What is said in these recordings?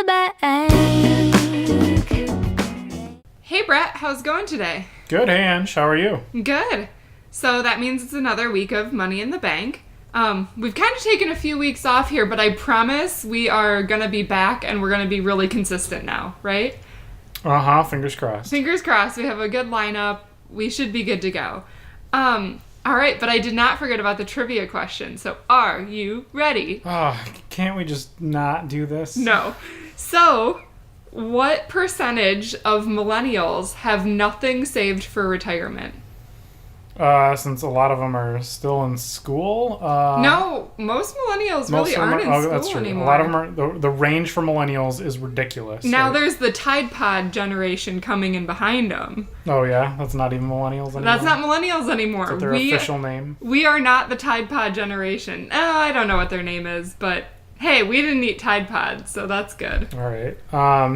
bank. Hey Brett, how's it going today? Good, hey Ange, how are you? Good. So that means it's another week of Money in the Bank. We've kind of taken a few weeks off here, but I promise we are going to be back and we're going to be really consistent now, right? Uh-huh, fingers crossed. Fingers crossed. We have a good lineup. We should be good to go. All right, but I did not forget about the trivia question. So are you ready? Oh, can't we just not do this? No. So, what percentage of millennials have nothing saved for retirement? Since a lot of them are still in school. No, most millennials really aren't in school that's true. anymore. A lot of them are. The range for millennials is ridiculous. Now there's the Tide Pod generation coming in behind them. Oh yeah, that's not even millennials anymore. That's not millennials anymore. Is that their official name? We are not the Tide Pod generation. I don't know what their name is, but hey, we didn't eat Tide Pods, so that's good. All right. All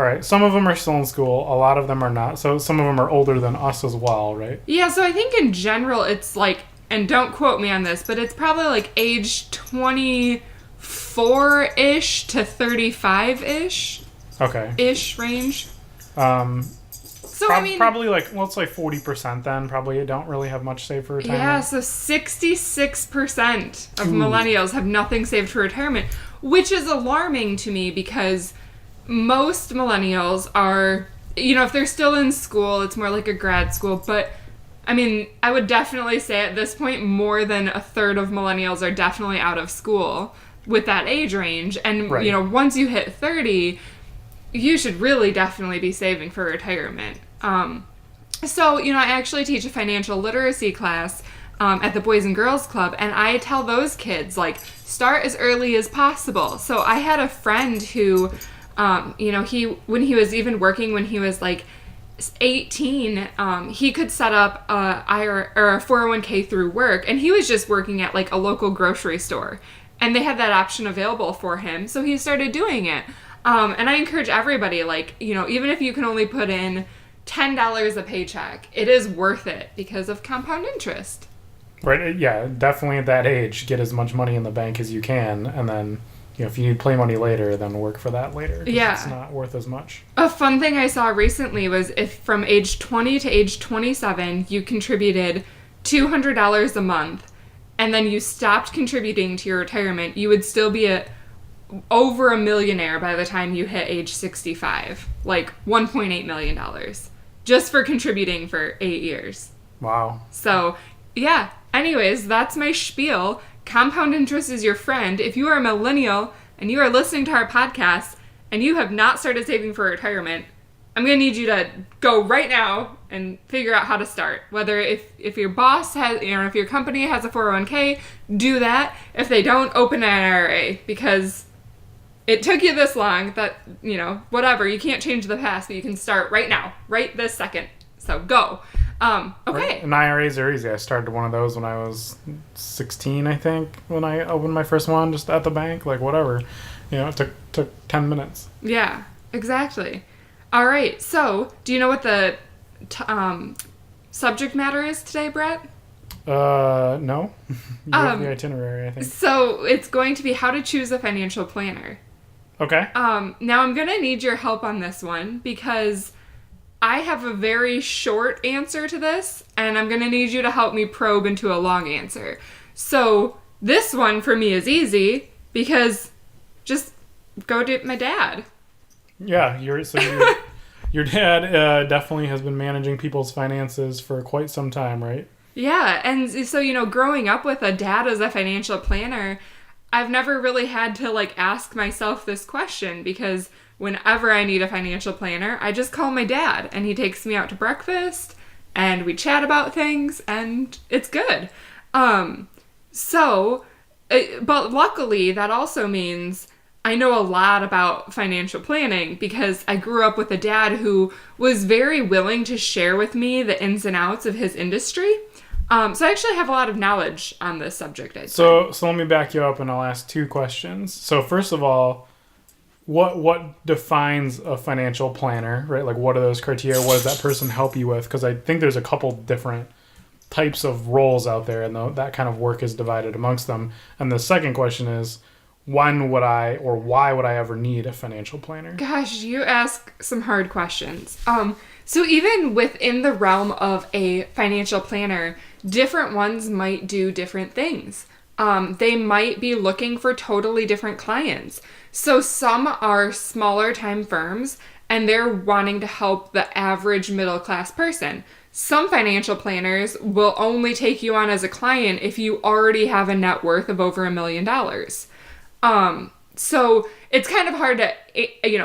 right. Some of them are still in school. A lot of them are not. So some of them are older than us as well, right? Yeah. So I think in general it's like, and don't quote me on this, but it's probably like age 24-ish to 35-ish. Okay. Ish range. Probably like, let's say 40% then. Probably don't really have much saved for retirement. Yeah, so 66% of millennials have nothing saved for retirement, which is alarming to me because most millennials are, if they're still in school, it's more like a grad school, but I mean, I would definitely say at this point more than a third of millennials are definitely out of school with that age range. And, right. Once you hit 30, you should really definitely be saving for retirement. I actually teach a financial literacy class at the Boys and Girls Club, and I tell those kids, start as early as possible. So I had a friend who, when he was even working when he was 18, he could set up a IRA or a 401k through work, and he was just working at a local grocery store, and they had that option available for him, so he started doing it. And I encourage everybody, even if you can only put in $10 a paycheck, it is worth it because of compound interest. Right, yeah, definitely at that age, get as much money in the bank as you can, and then, if you need play money later, then work for that later. Yeah. It's not worth as much. A fun thing I saw recently was if from age 20 to age 27, you contributed $200 a month, and then you stopped contributing to your retirement, you would still be over a millionaire by the time you hit age 65. $1.8 million. Just for contributing for 8 years. Wow. So, yeah. Anyways, that's my spiel. Compound interest is your friend. If you are a millennial and you are listening to our podcast and you have not started saving for retirement, I'm going to need you to go right now and figure out how to start. Whether if your boss has, if your company has a 401k, do that. If they don't, open an IRA, because it took you this long that, whatever, you can't change the past, but you can start right now, right this second. So go. Okay. Right. And IRAs are easy. I started one of those when I was 16, I think, when I opened my first one, just at the bank, whatever. It took 10 minutes. Yeah, exactly. All right. So, do you know what the subject matter is today, Brett? No. You have the itinerary, I think. So, it's going to be how to choose a financial planner. Okay. Now I'm going to need your help on this one because I have a very short answer to this, and I'm going to need you to help me probe into a long answer. So this one for me is easy because just go to my dad. Yeah, your dad definitely has been managing people's finances for quite some time, right? Yeah, and so, growing up with a dad as a financial planner, I've never really had to ask myself this question because whenever I need a financial planner, I just call my dad and he takes me out to breakfast and we chat about things and it's good. But luckily that also means I know a lot about financial planning because I grew up with a dad who was very willing to share with me the ins and outs of his industry. So I actually have a lot of knowledge on this subject, I'd say. So let me back you up and I'll ask two questions. So first of all, what defines a financial planner, right? What are those criteria? What does that person help you with? Because I think there's a couple different types of roles out there, and that kind of work is divided amongst them. And the second question is, when would I or why would I ever need a financial planner? Gosh, you ask some hard questions. So even within the realm of a financial planner, different ones might do different things. They might be looking for totally different clients. So some are smaller time firms and they're wanting to help the average middle class person. Some financial planners will only take you on as a client if you already have a net worth of over $1 million. So it's kind of hard to,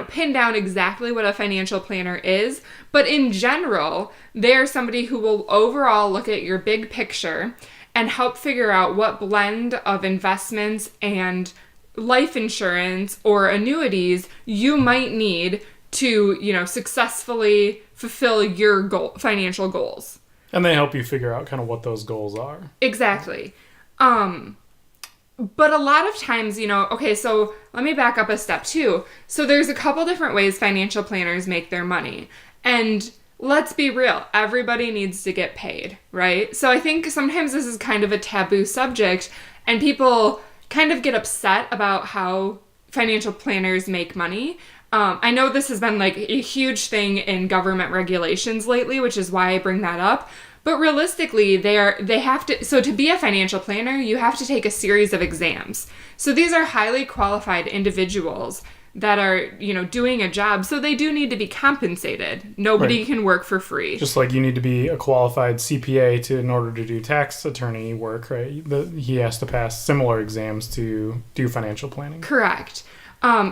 pin down exactly what a financial planner is, but in general, they're somebody who will overall look at your big picture and help figure out what blend of investments and life insurance or annuities you might need to, successfully fulfill your financial goals. And they help you figure out kind of what those goals are. Exactly. But a lot of times, so let me back up a step too. So there's a couple different ways financial planners make their money. And let's be real, everybody needs to get paid, right? So I think sometimes this is kind of a taboo subject and people kind of get upset about how financial planners make money. I know this has been like a huge thing in government regulations lately, which is why I bring that up. But realistically, so to be a financial planner, you have to take a series of exams. So these are highly qualified individuals that are, doing a job. So they do need to be compensated. Nobody can work for free. Just like you need to be a qualified CPA in order to do tax attorney work, right? He has to pass similar exams to do financial planning. Correct.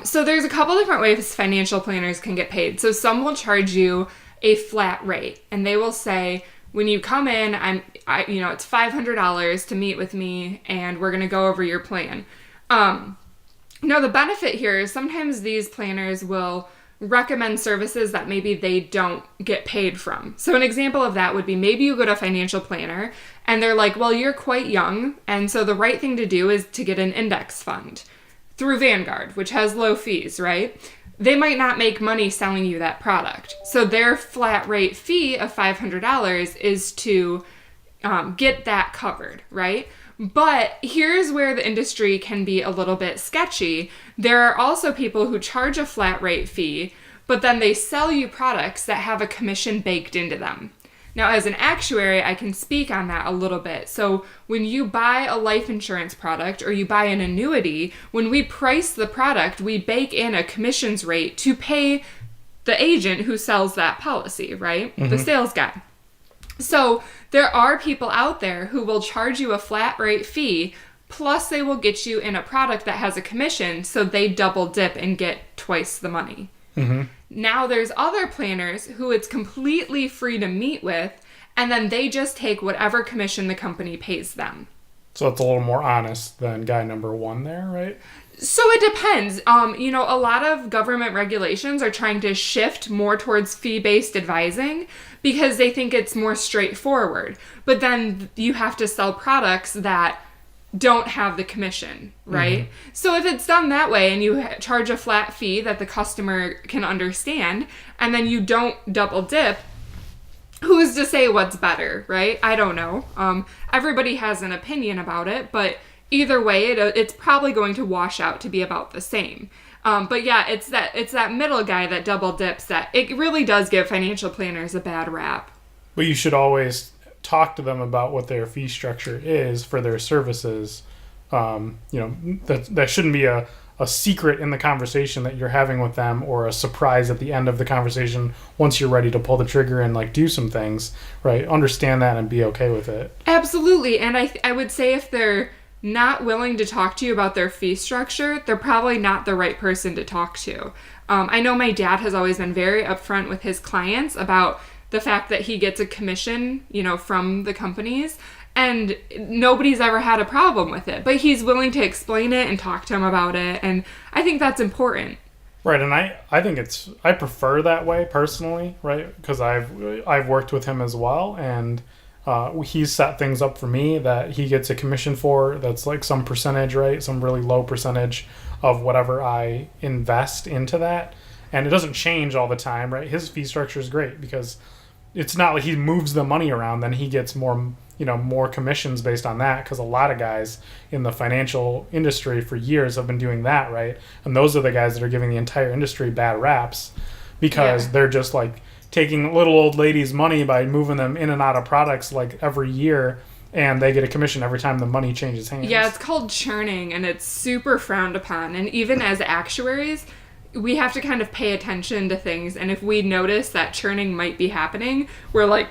So there's a couple different ways financial planners can get paid. So some will charge you a flat rate, and they will say, when you come in, it's $500 to meet with me, and we're going to go over your plan. Now, the benefit here is sometimes these planners will recommend services that maybe they don't get paid from. So an example of that would be maybe you go to a financial planner, and they're like, well, you're quite young, and so the right thing to do is to get an index fund through Vanguard, which has low fees, right? They might not make money selling you that product. So their flat rate fee of $500 is to get that covered, right? But here's where the industry can be a little bit sketchy. There are also people who charge a flat rate fee, but then they sell you products that have a commission baked into them. Now, as an actuary, I can speak on that a little bit. So when you buy a life insurance product or you buy an annuity, when we price the product, we bake in a commissions rate to pay the agent who sells that policy, right? Mm-hmm. The sales guy. So there are people out there who will charge you a flat rate fee, plus they will get you in a product that has a commission, so they double dip and get twice the money. Mm-hmm. Now there's other planners who it's completely free to meet with, and then they just take whatever commission the company pays them. So it's a little more honest than guy number one there, right? So it depends. A lot of government regulations are trying to shift more towards fee-based advising because they think it's more straightforward. But then you have to sell products that don't have the commission, right? Mm-hmm. So if it's done that way and you charge a flat fee that the customer can understand, and then you don't double dip, who's to say what's better, right? I don't know. Everybody has an opinion about it, but either way, it's probably going to wash out to be about the same. But yeah, it's that middle guy that double dips that it really does give financial planners a bad rap. But you should always talk to them about what their fee structure is for their services. That shouldn't be a secret in the conversation that you're having with them, or a surprise at the end of the conversation once you're ready to pull the trigger and do some things, right? Understand that and be okay with it. Absolutely. And I would say if they're not willing to talk to you about their fee structure, they're probably not the right person to talk to. I know my dad has always been very upfront with his clients about the fact that he gets a commission, from the companies, and nobody's ever had a problem with it. But he's willing to explain it and talk to him about it, and I think that's important. Right, and I think I prefer that way personally, right? Because I've worked with him as well, and he's set things up for me that he gets a commission for that's like some percentage, right? Some really low percentage of whatever I invest into that. And it doesn't change all the time, right? His fee structure is great because it's not like he moves the money around, then he gets more commissions based on that, because a lot of guys in the financial industry for years have been doing that, right? And those are the guys that are giving the entire industry bad raps, because they're just like taking little old ladies' money by moving them in and out of products like every year, and they get a commission every time the money changes hands. Yeah, it's called churning, and it's super frowned upon. And even as actuaries, we have to kind of pay attention to things, and if we notice that churning might be happening, we're like,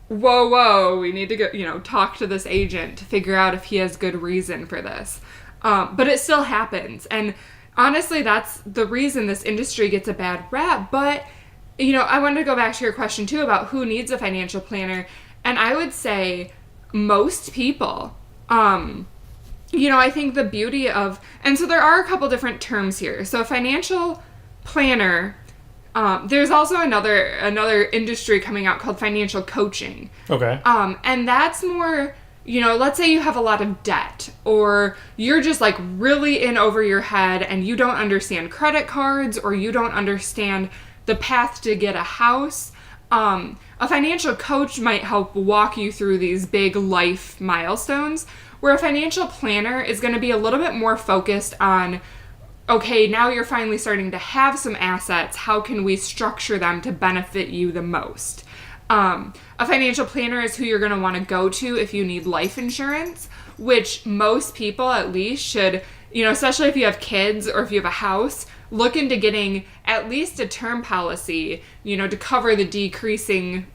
whoa, we need to go, talk to this agent to figure out if he has good reason for this. But it still happens. And honestly, that's the reason this industry gets a bad rap. But, I wanted to go back to your question too about who needs a financial planner. And I would say most people. I think the beauty of, and so there are a couple different terms here. So financial planner, there's also another industry coming out called financial coaching. Okay. And that's more, let's say you have a lot of debt, or you're just like really in over your head and you don't understand credit cards, or you don't understand the path to get a house. A financial coach might help walk you through these big life milestones, where a financial planner is going to be a little bit more focused on, okay, now you're finally starting to have some assets. How can we structure them to benefit you the most? A financial planner is who you're going to want to go to if you need life insurance, which most people at least should, especially if you have kids or if you have a house, look into getting at least a term policy, to cover the decreasing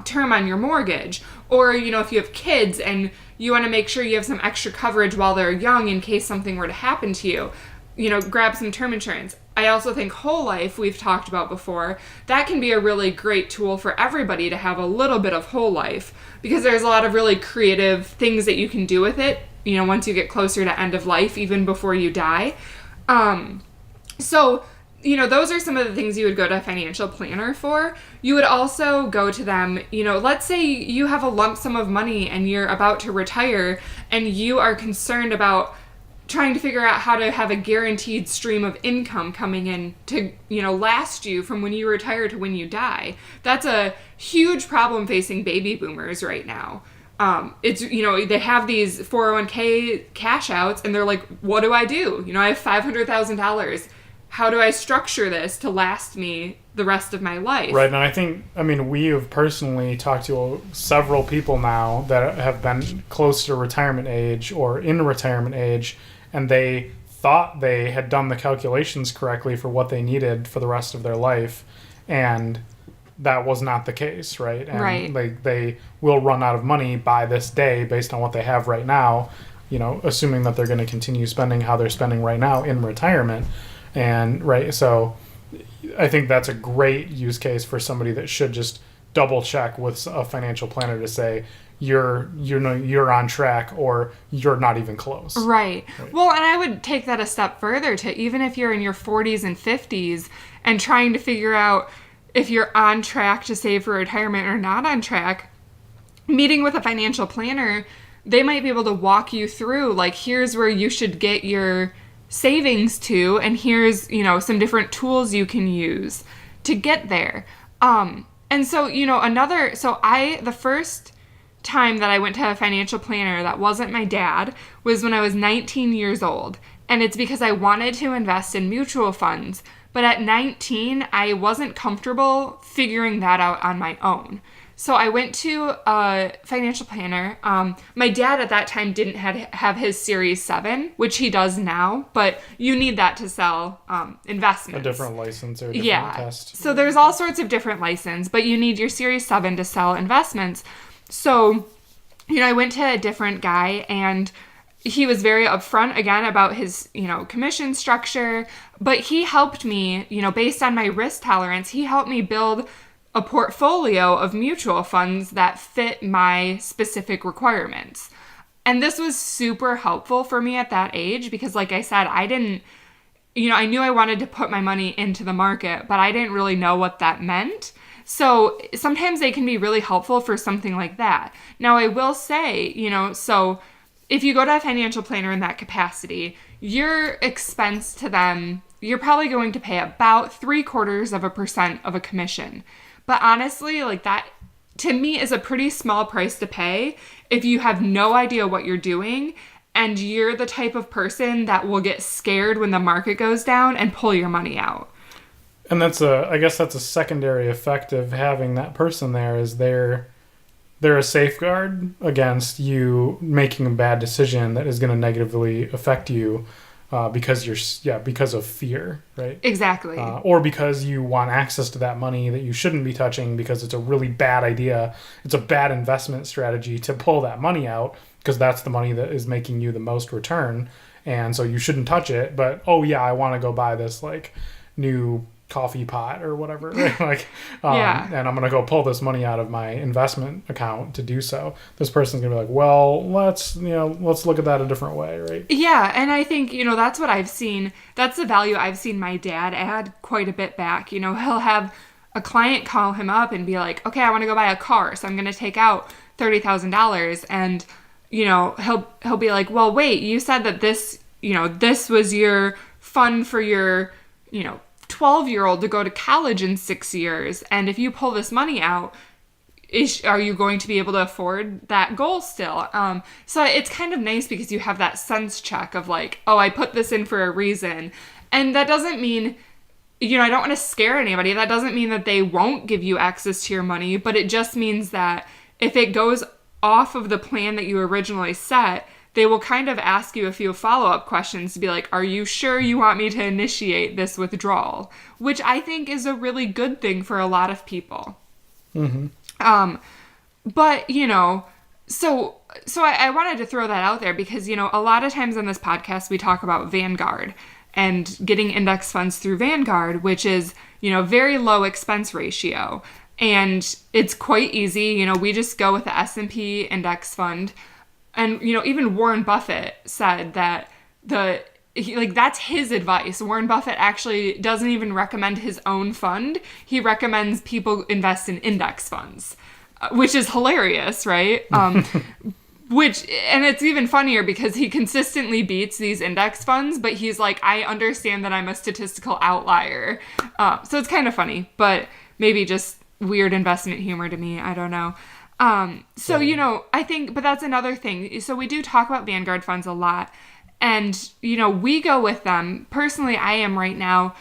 term on your mortgage. Or, if you have kids and you want to make sure you have some extra coverage while they're young in case something were to happen to you, grab some term insurance. I also think whole life, we've talked about before, that can be a really great tool for everybody to have a little bit of whole life, because there's a lot of really creative things that you can do with it, once you get closer to end of life, even before you die. So, those are some of the things you would go to a financial planner for. You would also go to them, let's say you have a lump sum of money and you're about to retire and you are concerned about trying to figure out how to have a guaranteed stream of income coming in to, last you from when you retire to when you die. That's a huge problem facing baby boomers right now. It's, they have these 401k cash outs and they're like, what do? I have $500,000. How do I structure this to last me the rest of my life? Right, and we have personally talked to several people now that have been close to retirement age or in retirement age, and they thought they had done the calculations correctly for what they needed for the rest of their life, and that was not the case, right? And they will run out of money by this day based on what they have right now, assuming that they're going to continue spending how they're spending right now in retirement. And so I think that's a great use case for somebody that should just double check with a financial planner to say you're on track or you're not even close. Right. Well, and I would take that a step further to even if you're in your 40s and 50s and trying to figure out if you're on track to save for retirement or not on track, meeting with a financial planner, they might be able to walk you through, like, here's where you should get your savings to, and here's, some different tools you can use to get there. And so, the first time that I went to a financial planner that wasn't my dad was when I was 19 years old. And it's because I wanted to invest in mutual funds. But at 19, I wasn't comfortable figuring that out on my own. So I went to a financial planner. My dad at that time didn't have his Series 7, which he does now, but you need that to sell investments. A different license or a different test. So there's all sorts of different license, but you need your Series 7 to sell investments. So, I went to a different guy, and he was very upfront, again, about his, commission structure, but he helped me, based on my risk tolerance, he helped me build a portfolio of mutual funds that fit my specific requirements. And this was super helpful for me at that age because, like I said, I didn't, I knew I wanted to put my money into the market, but I didn't really know what that meant. So sometimes they can be really helpful for something like that. Now, I will say, so if you go to a financial planner in that capacity, your expense to them, you're probably going to pay about 0.75% of a commission. But honestly, like that to me is a pretty small price to pay if you have no idea what you're doing and you're the type of person that will get scared when the market goes down and pull your money out. And I guess that's a secondary effect of having that person there, is they're a safeguard against you making a bad decision that is going to negatively affect you because of fear, right? Exactly. Or because you want access to that money that you shouldn't be touching because it's a really bad idea. It's a bad investment strategy to pull that money out because that's the money that is making you the most return. And so you shouldn't touch it. But, oh, yeah, I want to go buy this like new coffee pot or whatever, right? And I'm gonna go pull this money out of my investment account to do so. This person's gonna be like, well, let's look at that a different way, right? Yeah, and I think that's what I've seen. That's the value I've seen my dad add quite a bit back. He'll have a client call him up and be like, okay, I want to go buy a car, so I'm gonna take out $30,000, and he'll be like, well, wait, you said that this was your fund for your 12-year-old to go to college in 6 years, and if you pull this money out, are you going to be able to afford that goal still? So it's kind of nice because you have that sense check of like, oh, I put this in for a reason. And that doesn't mean, I don't want to scare anybody. That doesn't mean that they won't give you access to your money, but it just means that if it goes off of the plan that you originally set, they will kind of ask you a few follow-up questions to be like, are you sure you want me to initiate this withdrawal? Which I think is a really good thing for a lot of people. Mm-hmm. But, so I wanted to throw that out there because, a lot of times on this podcast, we talk about Vanguard and getting index funds through Vanguard, which is, very low expense ratio. And it's quite easy. We just go with the S&P index fund. And, even Warren Buffett said that that's his advice. Warren Buffett actually doesn't even recommend his own fund. He recommends people invest in index funds, which is hilarious, right? And it's even funnier because he consistently beats these index funds, but he's like, I understand that I'm a statistical outlier. So it's kind of funny, but maybe just weird investment humor to me. I don't know. I think, but that's another thing. So we do talk about Vanguard funds a lot, and, we go with them. Personally, I am right now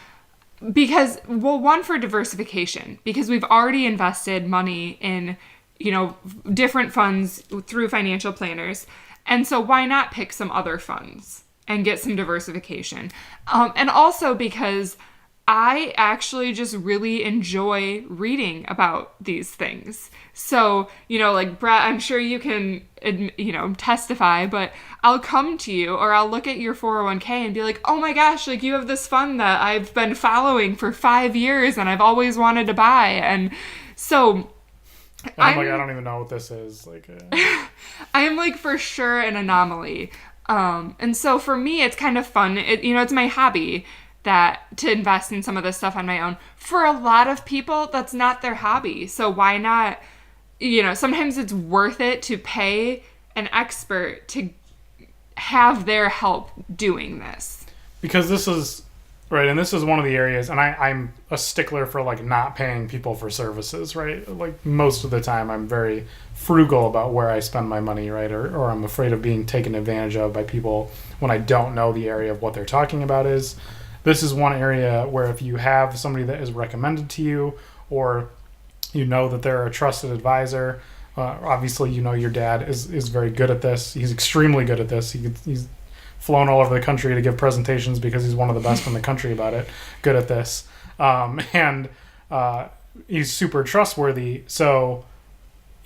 because, well, one, for diversification, because we've already invested money in, different funds through financial planners. And so why not pick some other funds and get some diversification? And also because I actually just really enjoy reading about these things. So, like Brett, I'm sure you can, testify, but I'll come to you or I'll look at your 401k and be like, oh my gosh, like you have this fund that I've been following for 5 years and I've always wanted to buy. And so I'm like, I don't even know what this is. Like, I'm like for sure an anomaly. And so for me, it's kind of fun. It's my hobby. To invest in some of this stuff on my own. For a lot of people, that's not their hobby. So why not, sometimes it's worth it to pay an expert to have their help doing this. Because this is, right, and this is one of the areas, and I'm a stickler for, like, not paying people for services, right? Like, most of the time I'm very frugal about where I spend my money, right? Or I'm afraid of being taken advantage of by people when I don't know the area of what they're talking about is. This is one area where if you have somebody that is recommended to you or that they're a trusted advisor, obviously your dad is very good at this. He's extremely good at this. He's flown all over the country to give presentations because he's one of the best in the country about it, good at this. And he's super trustworthy. So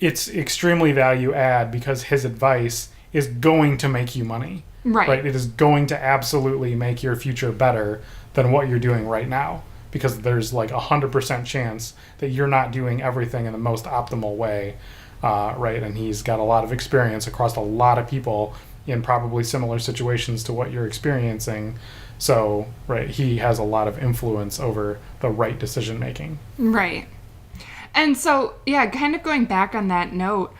it's extremely value add because his advice is going to make you money. Right. It is going to absolutely make your future better than what you're doing right now because there's like 100% chance that you're not doing everything in the most optimal way. Right. And he's got a lot of experience across a lot of people in probably similar situations to what you're experiencing. So, right, he has a lot of influence over the right decision making. Right. And so, yeah, kind of going back on that note,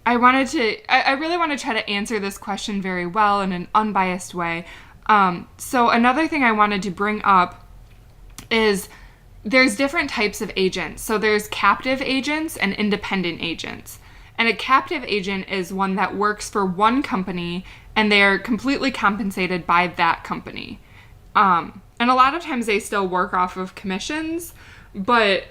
I really want to try to answer this question very well in an unbiased way. So another thing I wanted to bring up is, there's different types of agents. So there's captive agents and independent agents. And a captive agent is one that works for one company and they are completely compensated by that company. And a lot of times they still work off of commissions, but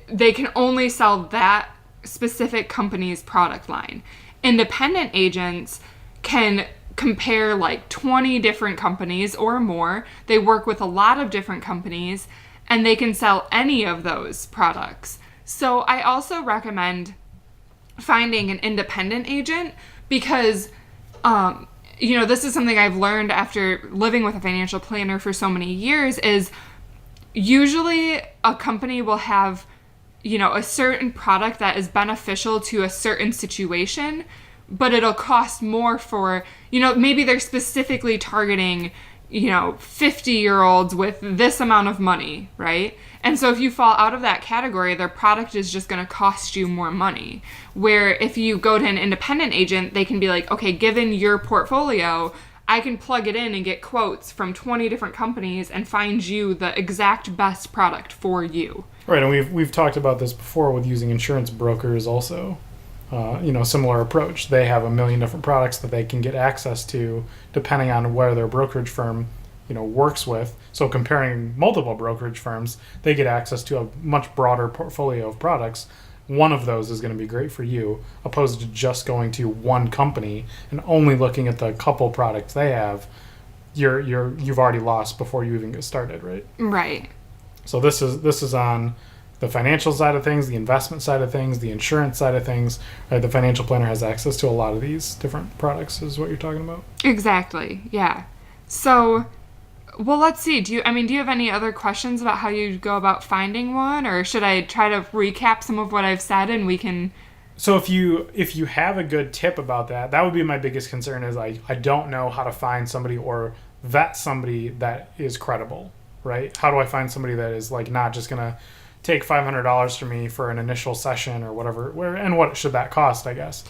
they can only sell that specific company's product line. Independent agents can compare like 20 different companies or more. They work with a lot of different companies and they can sell any of those products. So I also recommend finding an independent agent because, this is something I've learned after living with a financial planner for so many years is usually a company will have, a certain product that is beneficial to a certain situation, but it'll cost more for, maybe they're specifically targeting, 50-year-olds with this amount of money, right? And so if you fall out of that category, their product is just going to cost you more money. Where if you go to an independent agent, they can be like, okay, given your portfolio, I can plug it in and get quotes from 20 different companies and find you the exact best product for you. Right, and we've talked about this before with using insurance brokers also. Similar approach. They have a million different products that they can get access to depending on where their brokerage firm, works with. So comparing multiple brokerage firms, they get access to a much broader portfolio of products. One of those is going to be great for you, opposed to just going to one company and only looking at the couple products they have. You've already lost before you even get started, right? Right. So this is on the financial side of things, the investment side of things, the insurance side of things. Right? The financial planner has access to a lot of these different products, is what you're talking about. Exactly. Yeah. So, well, let's see. Do you have any other questions about how you go about finding one, or should I try to recap some of what I've said and we can? So if you have a good tip about that would be my biggest concern. Is I don't know how to find somebody or vet somebody that is credible, right? How do I find somebody that is like not just gonna take $500 from me for an initial session or whatever, and what should that cost, I guess?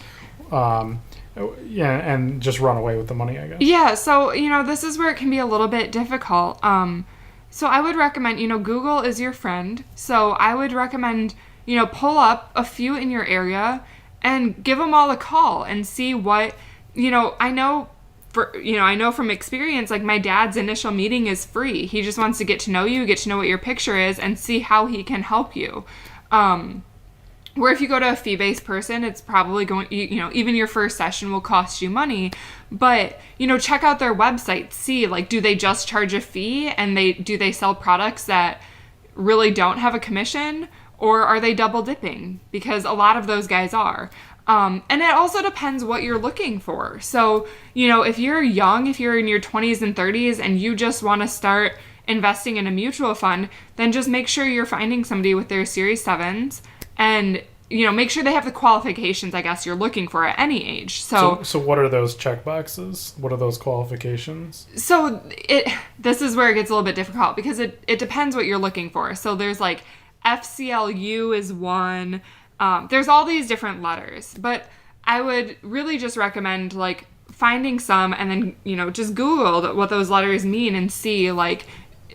And just run away with the money, I guess. Yeah, so, this is where it can be a little bit difficult. So I would recommend, Google is your friend. So I would recommend, pull up a few in your area and give them all a call and see what, I know from experience, like my dad's initial meeting is free. He just wants to get to know you, get to know what your picture is, and see how he can help you. Where if you go to a fee-based person, it's probably going, even your first session will cost you money. But, check out their website. See, like, do they just charge a fee and do they sell products that really don't have a commission? Or are they double dipping? Because a lot of those guys are. And it also depends what you're looking for. So, if you're young, if you're in your 20s and 30s and you just want to start investing in a mutual fund, then just make sure you're finding somebody with their Series 7s and, make sure they have the qualifications, I guess, you're looking for at any age. So what are those check boxes? What are those qualifications? So this is where it gets a little bit difficult because it depends what you're looking for. So there's like FCLU is one. There's all these different letters, but I would really just recommend like finding some and then, just Google what those letters mean and see like,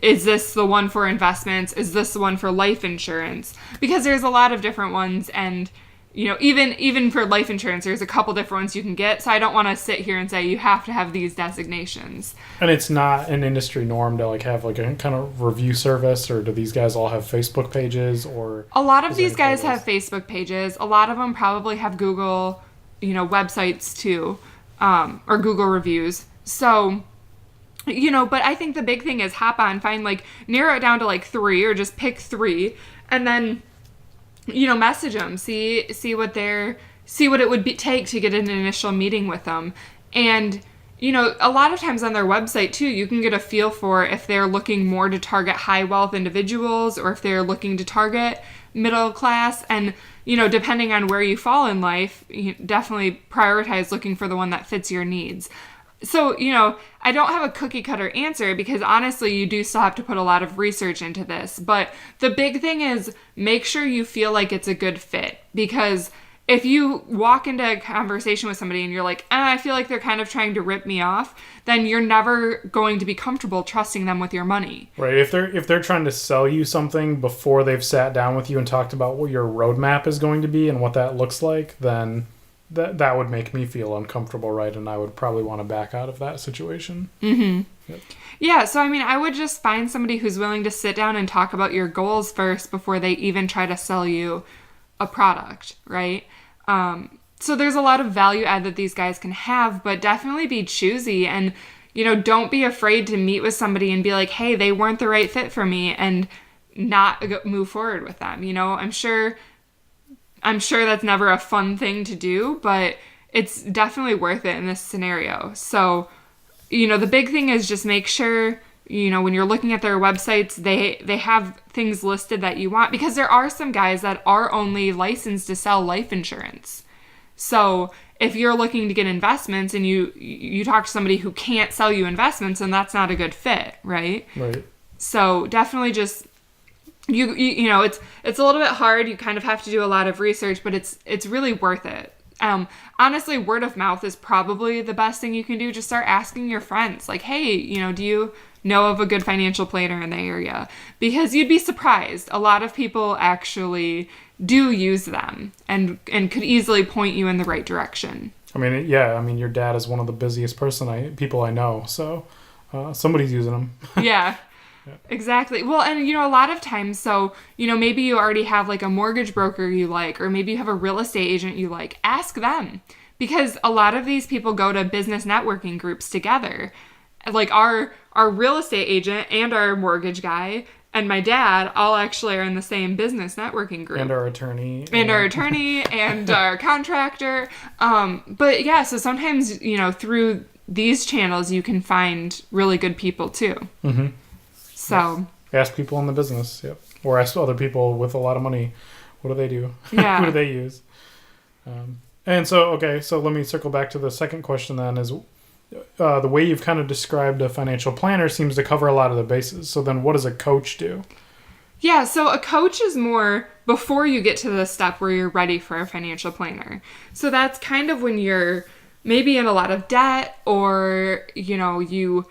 is this the one for investments? Is this the one for life insurance? Because there's a lot of different ones and, even for life insurance, there's a couple different ones you can get. So I don't want to sit here and say you have to have these designations. And it's not an industry norm to like have like a kind of review service, or do these guys all have Facebook pages? Or a lot of these guys have Facebook pages. A lot of them probably have Google, websites too, or Google reviews. So, but I think the big thing is hop on, narrow it down to like 3 or just pick 3 and then, message them, see what it would take to get an initial meeting with them. And, a lot of times on their website too, you can get a feel for if they're looking more to target high wealth individuals or if they're looking to target middle class. And, depending on where you fall in life, you definitely prioritize looking for the one that fits your needs. So, I don't have a cookie cutter answer because honestly, you do still have to put a lot of research into this. But the big thing is make sure you feel like it's a good fit, because if you walk into a conversation with somebody and you're like, I feel like they're kind of trying to rip me off, then you're never going to be comfortable trusting them with your money. Right. If they're trying to sell you something before they've sat down with you and talked about what your roadmap is going to be and what that looks like, then that would make me feel uncomfortable, right? And I would probably want to back out of that situation. Mm-hmm. Yep. Yeah, so I mean, I would just find somebody who's willing to sit down and talk about your goals first before they even try to sell you a product, right? So there's a lot of value add that these guys can have, but definitely be choosy and, don't be afraid to meet with somebody and be like, hey, they weren't the right fit for me, and not move forward with them. I'm sure that's never a fun thing to do, but it's definitely worth it in this scenario. So, the big thing is just make sure, when you're looking at their websites, they have things listed that you want, because there are some guys that are only licensed to sell life insurance. So if you're looking to get investments and you talk to somebody who can't sell you investments, then that's not a good fit, right? Right. So definitely just it's a little bit hard. You kind of have to do a lot of research, but it's really worth it. Honestly, word of mouth is probably the best thing you can do. Just start asking your friends, like, hey, do you know of a good financial planner in the area? Because you'd be surprised. A lot of people actually do use them and could easily point you in the right direction. I mean, yeah. I mean, your dad is one of the busiest people I know, so somebody's using them. Yeah. Yeah. Exactly. Well, and a lot of times, so, maybe you already have like a mortgage broker you like, or maybe you have a real estate agent you like. Ask them, because a lot of these people go to business networking groups together. Like our real estate agent and our mortgage guy and my dad all actually are in the same business networking group. And our attorney. And our contractor. But yeah, so sometimes, through these channels, you can find really good people too. Mm-hmm. So ask people in the business, yep. Or ask other people with a lot of money, what do they do? Yeah. Who do they use? And so let me circle back to the second question then, is the way you've kind of described a financial planner seems to cover a lot of the bases. So then what does a coach do? Yeah, so a coach is more before you get to the step where you're ready for a financial planner. So that's kind of when you're maybe in a lot of debt, or, you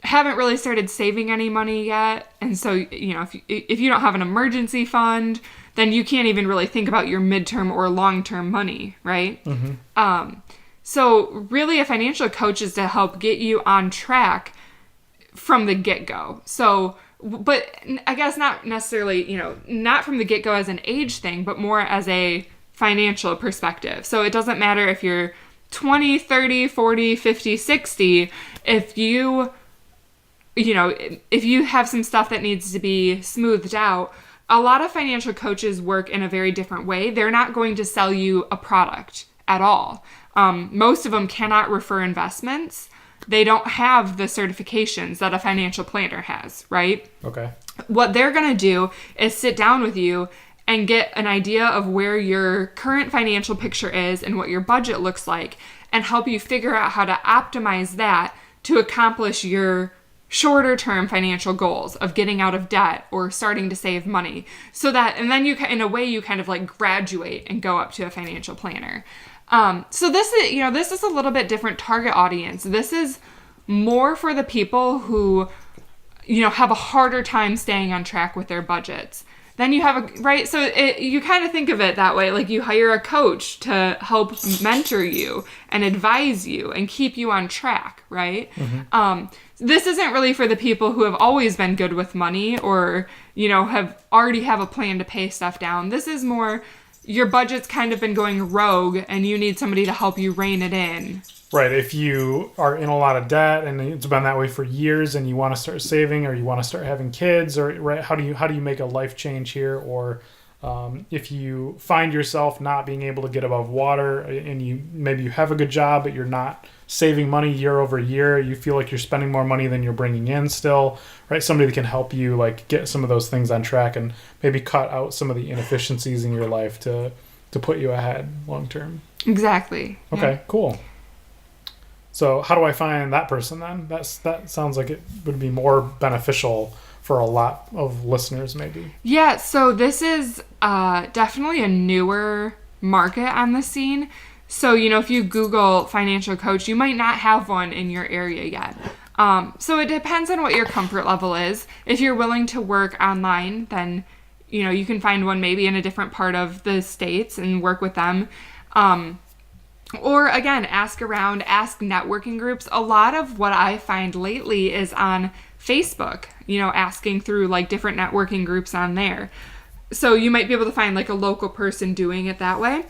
haven't really started saving any money yet. And so, if you don't have an emergency fund, then you can't even really think about your midterm or long-term money, right? Mm-hmm. So really a financial coach is to help get you on track from the get-go. So, but I guess not necessarily, not from the get-go as an age thing, but more as a financial perspective. So it doesn't matter if you're 20, 30, 40, 50, 60, if you have some stuff that needs to be smoothed out, a lot of financial coaches work in a very different way. They're not going to sell you a product at all. Most of them cannot refer investments. They don't have the certifications that a financial planner has, right? Okay. What they're going to do is sit down with you and get an idea of where your current financial picture is and what your budget looks like, and help you figure out how to optimize that to accomplish your shorter term financial goals of getting out of debt or starting to save money. So that, and then you, in a way, you kind of like graduate and go up to a financial planner. So this is a little bit different target audience. This is more for the people who, have a harder time staying on track with their budgets. Then you have right? So you kind of think of it that way, like you hire a coach to help mentor you and advise you and keep you on track, right? Mm-hmm. This isn't really for the people who have always been good with money, or, have a plan to pay stuff down. This is more, your budget's kind of been going rogue and you need somebody to help you rein it in. Right. If you are in a lot of debt and it's been that way for years and you want to start saving, or you want to start having kids, or right, how do you make a life change here? Or if you find yourself not being able to get above water, and maybe you have a good job but you're not saving money year over year, you feel like you're spending more money than you're bringing in still, right? Somebody that can help you like get some of those things on track and maybe cut out some of the inefficiencies in your life to put you ahead long term. Exactly. Okay, yeah. Cool. So how do I find that person then? That sounds like it would be more beneficial for a lot of listeners maybe. Yeah, so this is definitely a newer market on the scene. So, if you Google financial coach, you might not have one in your area yet. So it depends on what your comfort level is. If you're willing to work online, then, you can find one maybe in a different part of the States and work with them. Or again, ask around, ask networking groups. A lot of what I find lately is on Facebook, asking through like different networking groups on there. So you might be able to find like a local person doing it that way.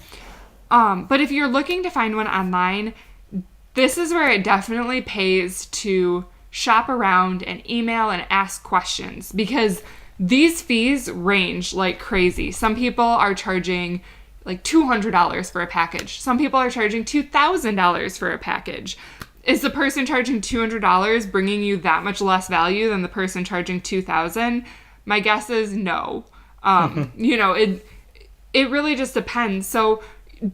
But if you're looking to find one online, this is where it definitely pays to shop around and email and ask questions, because these fees range like crazy. Some people are charging like $200 for a package. Some people are charging $2,000 for a package. Is the person charging $200 bringing you that much less value than the person charging $2,000? My guess is no. It really just depends. So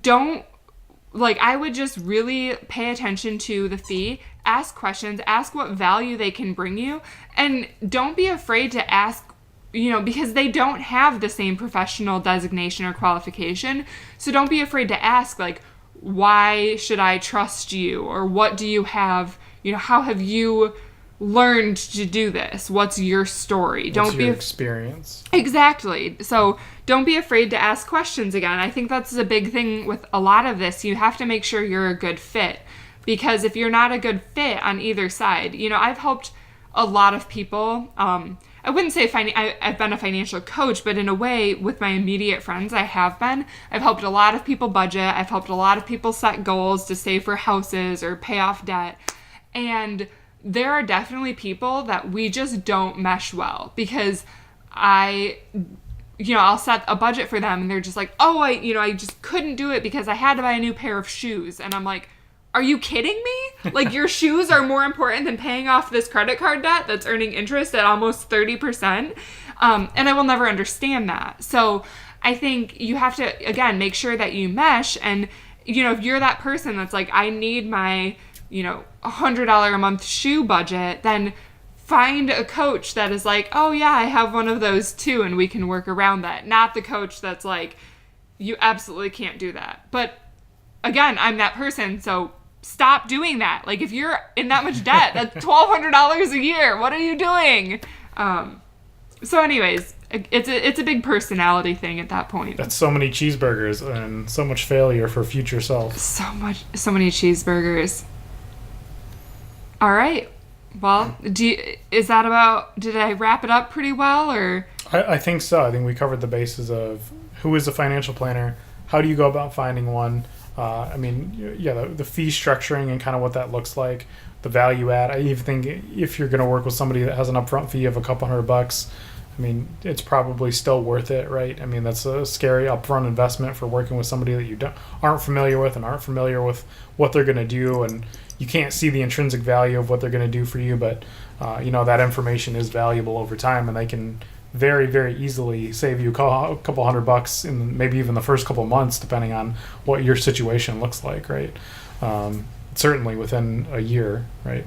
I would just really pay attention to the fee, ask questions, ask what value they can bring you, and don't be afraid to ask, because they don't have the same professional designation or qualification. So don't be afraid to ask, like, why should I trust you? Or what do you have? How have you learned to do this? What's your story? What's your experience? Exactly. So don't be afraid to ask questions again. I think that's a big thing with a lot of this. You have to make sure you're a good fit, because if you're not a good fit on either side, I've helped a lot of people. I wouldn't say I've been a financial coach, but in a way, with my immediate friends, I have been. I've helped a lot of people budget. I've helped a lot of people set goals to save for houses or pay off debt. And there are definitely people that we just don't mesh well, because I'll set a budget for them and they're just like, oh, I just couldn't do it because I had to buy a new pair of shoes. And I'm like, are you kidding me? Like, your shoes are more important than paying off this credit card debt that's earning interest at almost 30%. And I will never understand that. So I think you have to, again, make sure that you mesh. And, if you're that person that's like, I need my, $100 a month shoe budget, then find a coach that is like, oh yeah, I have one of those too, and we can work around that. Not the coach that's like, you absolutely can't do that. But again, I'm that person, so stop doing that. Like, if you're in that much debt, that's $1,200 a year. What are you doing? So anyways, it's a big personality thing at that point. That's so many cheeseburgers and so much failure for future self. So many cheeseburgers. All right. Well, did I wrap it up pretty well, or? I think so. I think we covered the bases of who is a financial planner, how do you go about finding one, the fee structuring and kind of what that looks like, the value add. I even think if you're going to work with somebody that has an upfront fee of a couple $100, it's probably still worth it, right? That's a scary upfront investment for working with somebody that you aren't familiar with and aren't familiar with what they're going to do, and you can't see the intrinsic value of what they're going to do for you, but that information is valuable over time, and they can very, very easily save you a couple $100 in maybe even the first couple months, depending on what your situation looks like, right? Certainly within a year, right?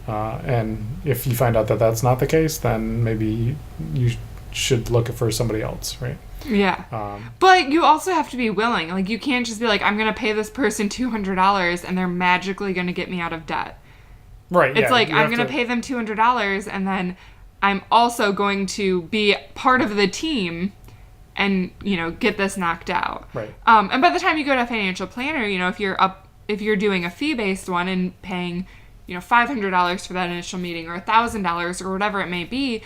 And if you find out that that's not the case, then maybe you should look for somebody else, right? Yeah. But you also have to be willing. Like, you can't just be like, I'm going to pay this person $200 and they're magically going to get me out of debt. Right. It's like, I'm going to pay them $200 and then I'm also going to be part of the team and, get this knocked out. Right. And by the time you go to a financial planner, if you're doing a fee-based one and paying, $500 for that initial meeting or $1,000 or whatever it may be,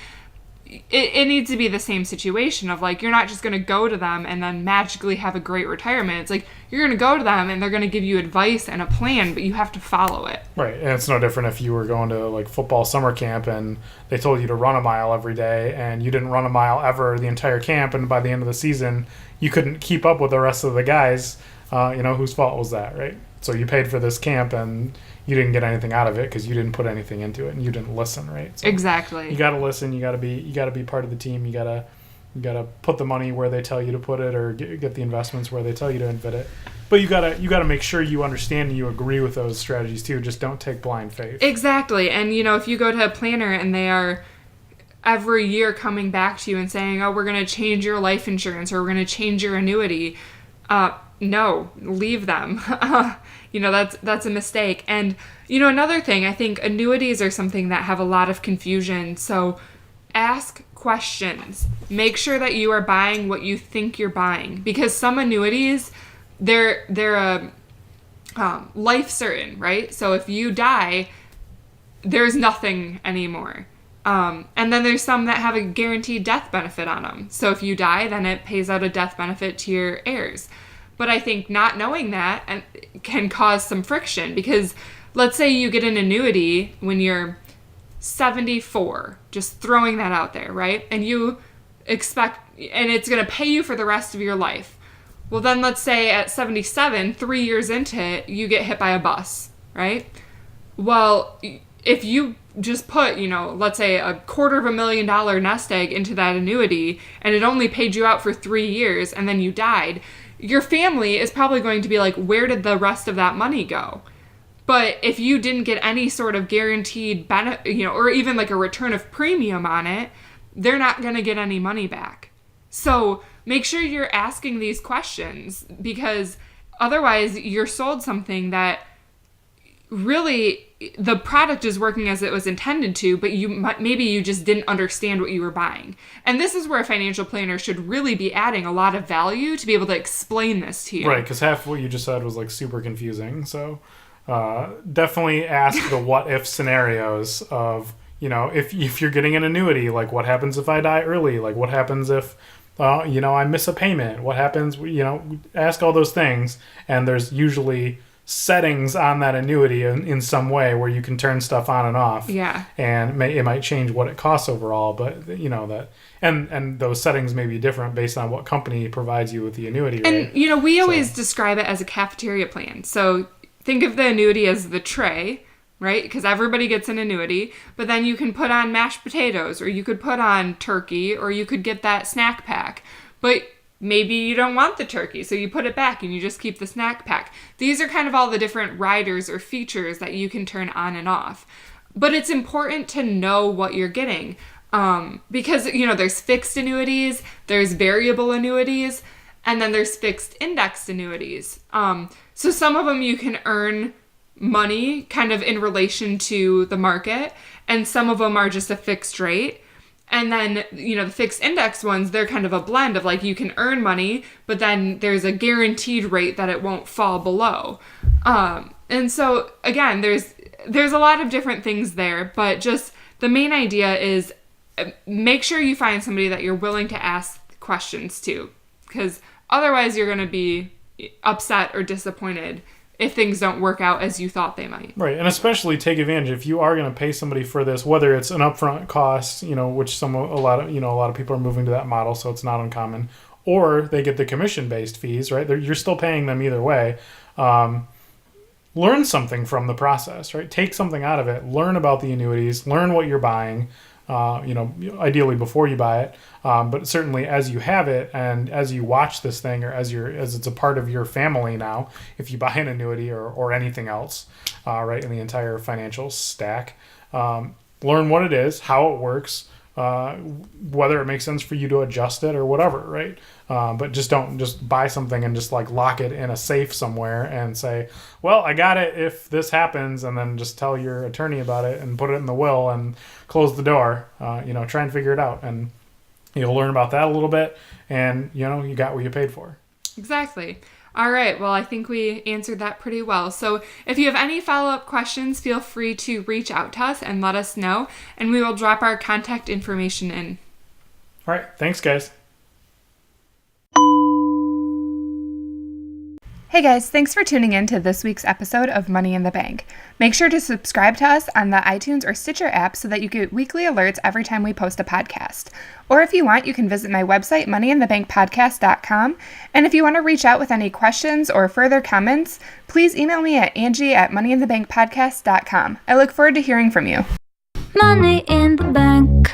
it needs to be the same situation of like, you're not just going to go to them and then magically have a great retirement. It's like, you're going to go to them and they're going to give you advice and a plan, but you have to follow it. Right. And it's no different if you were going to like football summer camp and they told you to run a mile every day and you didn't run a mile ever the entire camp. And by the end of the season, you couldn't keep up with the rest of the guys, whose fault was that, right? So you paid for this camp and you didn't get anything out of it because you didn't put anything into it and you didn't listen, right? So exactly. You got to listen. You got to be part of the team. You got to put the money where they tell you to put it, or get the investments where they tell you to invest it. But you got to make sure you understand and you agree with those strategies too. Just don't take blind faith. Exactly. And if you go to a planner and they are every year coming back to you and saying, "Oh, we're going to change your life insurance or we're going to change your annuity," no, leave them. That's a mistake. And, another thing, I think annuities are something that have a lot of confusion. So ask questions. Make sure that you are buying what you think you're buying, because some annuities, they're life certain, right? So if you die, there's nothing anymore. And then there's some that have a guaranteed death benefit on them. So if you die, then it pays out a death benefit to your heirs. But I think not knowing that can cause some friction, because let's say you get an annuity when you're 74, just throwing that out there, right? And you expect, and it's going to pay you for the rest of your life. Well, then let's say at 77, 3 years into it, you get hit by a bus, right? Well, if you just put, let's say $250,000 nest egg into that annuity, and it only paid you out for 3 years, and then you died, your family is probably going to be like, where did the rest of that money go? But if you didn't get any sort of guaranteed benefit, or even like a return of premium on it, they're not going to get any money back. So make sure you're asking these questions, because otherwise you're sold something that really the product is working as it was intended to, but maybe you just didn't understand what you were buying. And this is where a financial planner should really be adding a lot of value to be able to explain this to you. Right, because half of what you just said was like super confusing. So definitely ask the what if scenarios of, if you're getting an annuity, like what happens if I die early? Like what happens if I miss a payment? What happens? Ask all those things, and there's usually settings on that annuity in some way where you can turn stuff on and off. Yeah. And it might change what it costs overall, but that and those settings may be different based on what company provides you with the annuity rate. And we always describe it as a cafeteria plan. So think of the annuity as the tray, right? Because everybody gets an annuity, but then you can put on mashed potatoes, or you could put on turkey, or you could get that snack pack. But maybe you don't want the turkey, so you put it back and you just keep the snack pack. These are kind of all the different riders or features that you can turn on and off. But it's important to know what you're getting, because, there's fixed annuities, there's variable annuities, and then there's fixed indexed annuities. So some of them you can earn money kind of in relation to the market, and some of them are just a fixed rate. And then, the fixed index ones, they're kind of a blend of like you can earn money, but then there's a guaranteed rate that it won't fall below. And so, again, there's a lot of different things there, but just the main idea is make sure you find somebody that you're willing to ask questions to, because otherwise you're going to be upset or disappointed if things don't work out as you thought they might. Right, and especially take advantage if you are going to pay somebody for this, whether it's an upfront cost, which a lot of people are moving to that model, so it's not uncommon, or they get the commission-based fees, right? You're still paying them either way. Learn something from the process, right? Take something out of it. Learn about the annuities. Learn what you're buying. Ideally before you buy it, but certainly as you have it and as you watch this thing, or as it's a part of your family now, if you buy an annuity or anything else, right, in the entire financial stack, learn what it is, how it works, whether it makes sense for you to adjust it or whatever, right? But just don't just buy something and just like lock it in a safe somewhere and say, well, I got it if this happens, and then just tell your attorney about it and put it in the will and close the door. Try and figure it out, and you'll learn about that a little bit, and you got what you paid for. Exactly. All right. Well, I think we answered that pretty well. So if you have any follow-up questions, feel free to reach out to us and let us know, and we will drop our contact information in. All right. Thanks, guys. Hey guys, thanks for tuning in to this week's episode of Money in the Bank. Make sure to subscribe to us on the iTunes or Stitcher app so that you get weekly alerts every time we post a podcast. Or if you want, you can visit my website, moneyinthebankpodcast.com. And if you want to reach out with any questions or further comments, please email me at Angie@moneyinthebankpodcast.com. I look forward to hearing from you. Money in the bank.